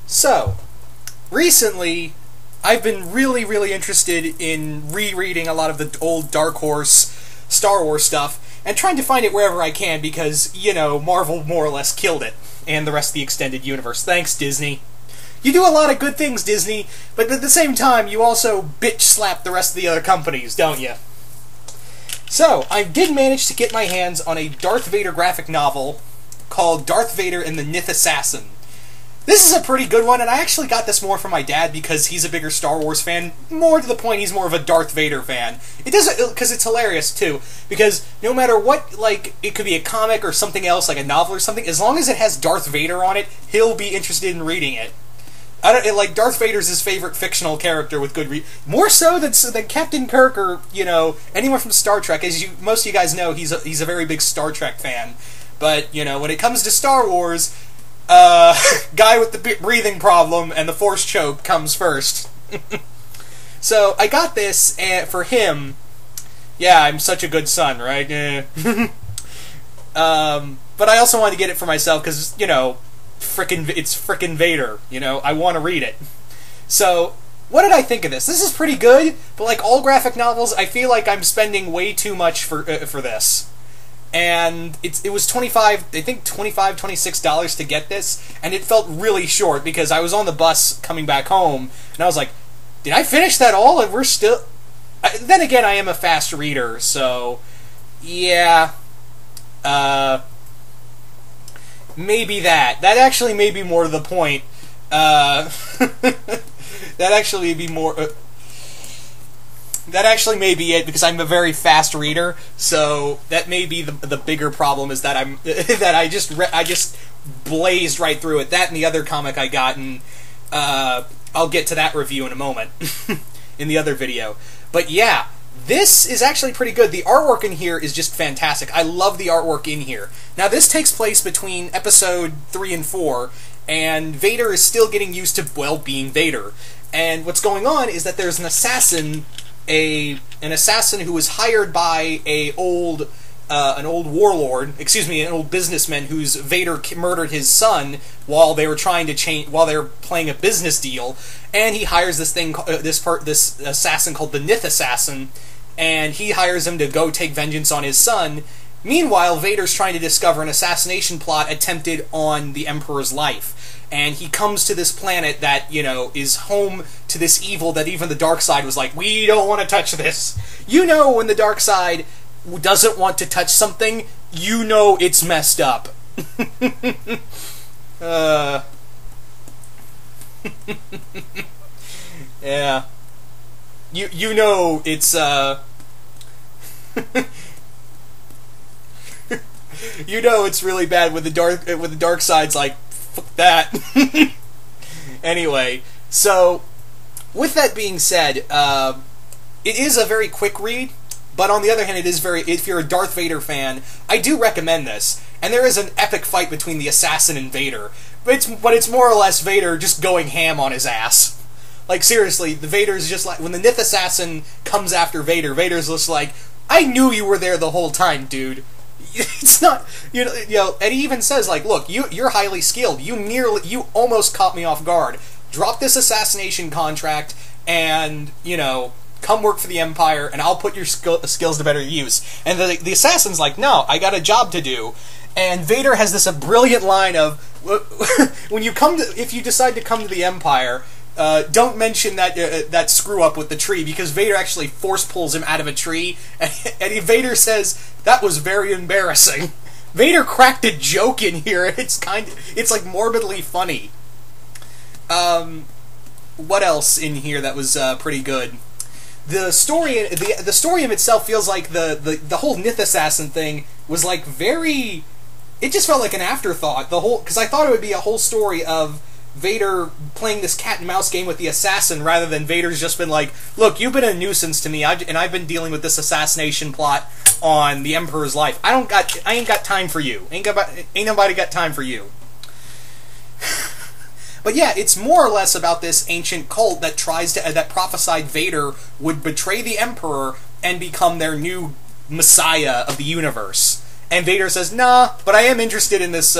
So, recently, I've been really interested in rereading a lot of the old Dark Horse Star Wars stuff, and trying to find it wherever I can because, you know, Marvel more or less killed it, and the rest of the extended universe. Thanks, Disney. You do a lot of good things, Disney, but at the same time, you also bitch-slap the rest of the other companies, don't you? So, I did manage to get my hands on a Darth Vader graphic novel called Darth Vader and the Nth Assassin. This is a pretty good one, and I actually got this more from my dad because he's a bigger Star Wars fan. More to the point, he's more of a Darth Vader fan. It doesn't, because it's hilarious, too. Because no matter what, like, it could be a comic or something else, like a novel or something, as long as it has Darth Vader on it, he'll be interested in reading it. Like, Darth Vader's his favorite fictional character with good more so than Captain Kirk or, you know, anyone from Star Trek. As most of you guys know, he's a very big Star Trek fan. But, you know, when it comes to Star Wars, guy with the breathing problem and the force choke comes first. So, I got this for him. Yeah, I'm such a good son, right? But I also wanted to get it for myself because, you know, it's frickin' Vader, you know, I want to read it. So, what did I think of this? This is pretty good, but like all graphic novels, I feel like I'm spending way too much for this. And it was $26 to get this, and it felt really short because I was on the bus coming back home, and I was like, did I finish that all? And we're still... Then again, I am a fast reader, so... Yeah... Maybe that. That actually may be more to the point. That actually may be more... that actually may be it, because I'm a very fast reader, so that may be the bigger problem, is that I'm... that I just blazed right through it. That and the other comic I got, and I'll get to that review in a moment. In the other video. But yeah, this is actually pretty good. The artwork in here is just fantastic. I love the artwork in here. Now, this takes place between episode 3 and 4, and Vader is still getting used to, well, being Vader. And what's going on is that there's an assassin, an assassin who was hired by an old warlord, excuse me, an old businessman whose Vader murdered his son while they were while they were playing a business deal, and he hires this assassin called the Nth Assassin, and he hires him to go take vengeance on his son. Meanwhile, Vader's trying to discover an assassination plot attempted on the Emperor's life. And he comes to this planet that, you know, is home to this evil that even the dark side was like, we don't want to touch this. You know, when the dark side doesn't want to touch something, you know it's messed up. Yeah. You know it's, you know it's really bad when the dark side's like, fuck that. Anyway, so with that being said, it is a very quick read, but on the other hand, it is if you're a Darth Vader fan, I do recommend this. And there is an epic fight between the assassin and Vader, but it's more or less Vader just going ham on his ass. Like, seriously, the Vader's just like, when the Nth Assassin comes after Vader, Vader's just like, I knew you were there the whole time, dude. It's not, you know, and he even says, like, look, you're highly skilled. You almost caught me off guard. Drop this assassination contract and, you know, come work for the Empire, and I'll put your skills to better use. And the assassin's like, no, I got a job to do. And Vader has this brilliant line of, if you decide to come to the Empire, don't mention that screw up with the tree, because Vader actually force pulls him out of a tree, and Vader says, that was very embarrassing. Vader cracked a joke in here, and it's like morbidly funny. What else in here that was pretty good? The story in itself feels like the whole Nth Assassin thing was like very... It just felt like an afterthought. Because I thought it would be a whole story of Vader playing this cat and mouse game with the assassin, rather than Vader's just been like, look, you've been a nuisance to me, and I've been dealing with this assassination plot on the Emperor's life. I ain't got time for you. Ain't nobody got time for you. But yeah, it's more or less about this ancient cult that that prophesied Vader would betray the Emperor and become their new messiah of the universe. And Vader says, nah, but I am interested in this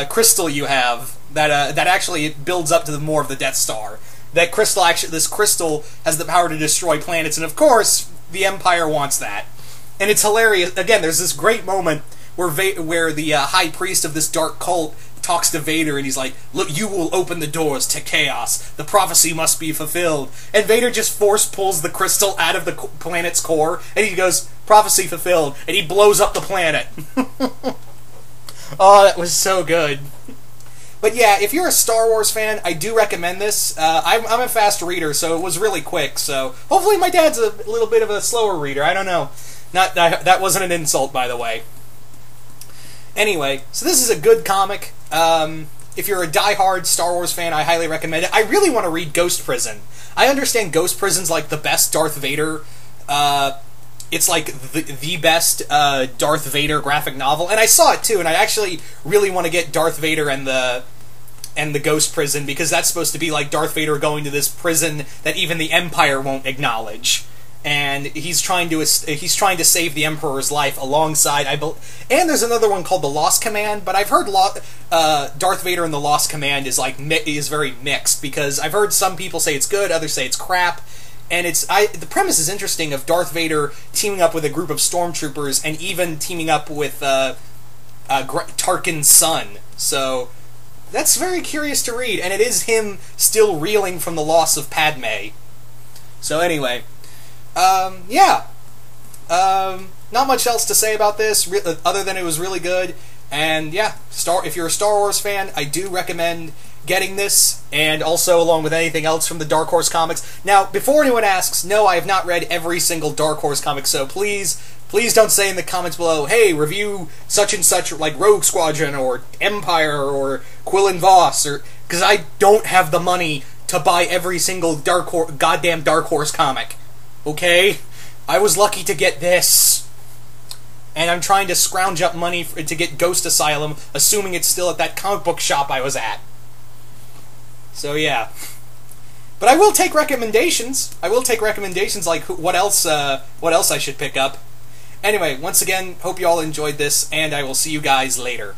crystal you have. that actually builds up to the more of the Death Star. That crystal this crystal has the power to destroy planets, and of course, the Empire wants that. And it's hilarious. Again, there's this great moment where the High Priest of this dark cult talks to Vader, and he's like, "Look, you will open the doors to chaos. The prophecy must be fulfilled." And Vader just force pulls the crystal out of the planet's core, and he goes, "Prophecy fulfilled," and he blows up the planet. Oh, that was so good. But yeah, if you're a Star Wars fan, I do recommend this. I'm a fast reader, so it was really quick. So hopefully my dad's a little bit of a slower reader. I don't know. That wasn't an insult, by the way. Anyway, so this is a good comic. If you're a die-hard Star Wars fan, I highly recommend it. I really want to read Ghost Prison. I understand Ghost Prison's like the best Darth Vader. It's like the best Darth Vader graphic novel, and I saw it too. And I actually really want to get Darth Vader and the Ghost Prison, because that's supposed to be like Darth Vader going to this prison that even the Empire won't acknowledge. And he's trying to save the Emperor's life alongside. And there's another one called the Lost Command, but I've heard Darth Vader and the Lost Command is very mixed, because I've heard some people say it's good, others say it's crap. And the premise is interesting, of Darth Vader teaming up with a group of stormtroopers, and even teaming up with Tarkin's son. So that's very curious to read, and it is him still reeling from the loss of Padme. So anyway. Yeah. Not much else to say about this, other than it was really good. And yeah, if you're a Star Wars fan, I do recommend getting this, and also along with anything else from the Dark Horse comics. Now, before anyone asks, no, I have not read every single Dark Horse comic, so please don't say in the comments below, hey, review such and such, like Rogue Squadron, or Empire, or Quill and Voss, because I don't have the money to buy every single goddamn Dark Horse comic. Okay? I was lucky to get this. And I'm trying to scrounge up money to get Ghost Asylum, assuming it's still at that comic book shop I was at. So yeah. But I will take recommendations. I will take recommendations, like what else I should pick up. Anyway, once again, hope you all enjoyed this, and I will see you guys later.